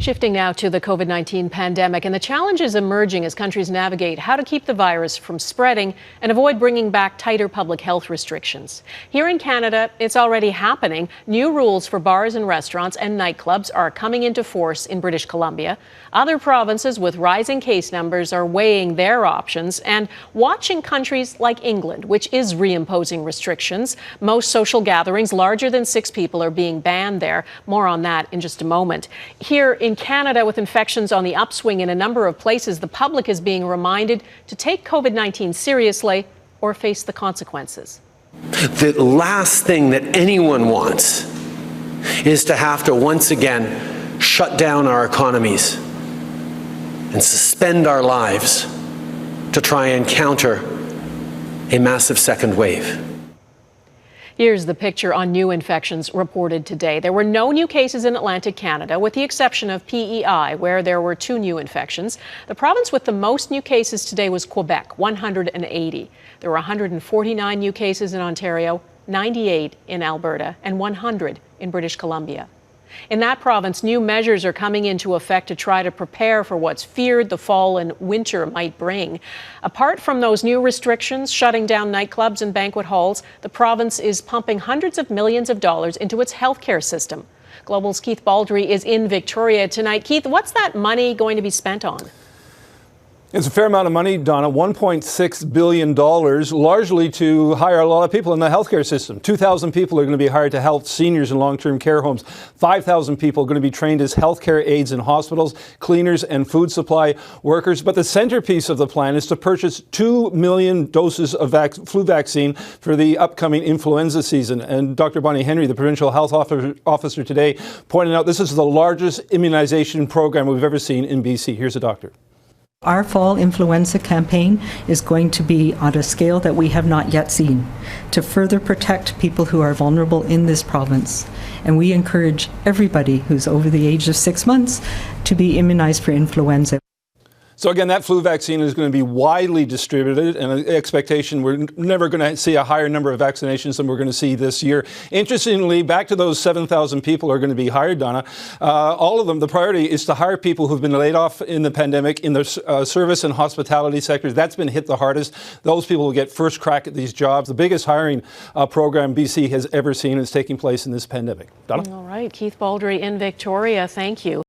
Shifting now to the COVID-19 pandemic and the challenges emerging as countries navigate how to keep the virus from spreading and avoid bringing back tighter public health restrictions. Here in Canada, it's already happening. New rules for bars and restaurants and nightclubs are coming into force in British Columbia. Other provinces with rising case numbers are weighing their options and watching countries like England, which is reimposing restrictions. Most social gatherings larger than 6 people are being banned there. More on that in just a moment. Here in Canada, with infections on the upswing in a number of places, the public is being reminded to take COVID-19 seriously or face the consequences. The last thing that anyone wants is to have to once again shut down our economies and suspend our lives to try and counter a massive second wave. Here's the picture on new infections reported today. There were no new cases in Atlantic Canada, with the exception of PEI, where there were 2 new infections. The province with the most new cases today was Quebec, 180. There were 149 new cases in Ontario, 98 in Alberta, and 100 in British Columbia. In that province, new measures are coming into effect to try to prepare for what's feared the fall and winter might bring. Apart from those new restrictions, shutting down nightclubs and banquet halls, the province is pumping hundreds of millions of dollars into its healthcare system. Global's Keith Baldrey is in Victoria tonight. Keith, what's that money going to be spent on? It's a fair amount of money, Donna, $1.6 billion, largely to hire a lot of people in the healthcare system. 2,000 people are going to be hired to help seniors in long-term care homes. 5,000 people are going to be trained as healthcare aides in hospitals, cleaners and food supply workers. But the centerpiece of the plan is to purchase 2 million doses of flu vaccine for the upcoming influenza season. And Dr. Bonnie Henry, the provincial health officer today, pointed out this is the largest immunization program we've ever seen in BC. Here's the doctor. Our fall influenza campaign is going to be on a scale that we have not yet seen to further protect people who are vulnerable in this province. And we encourage everybody who's over the age of 6 months to be immunized for influenza. So again, that flu vaccine is going to be widely distributed, and an expectation we're never going to see a higher number of vaccinations than we're going to see this year. Interestingly, back to those 7,000 people who are going to be hired, Donna, all of them, the priority is to hire people who've been laid off in the pandemic in the service and hospitality sectors. That's been hit the hardest. Those people will get first crack at these jobs. The biggest hiring program BC has ever seen is taking place in this pandemic. Donna? All right, Keith Baldrey in Victoria, thank you.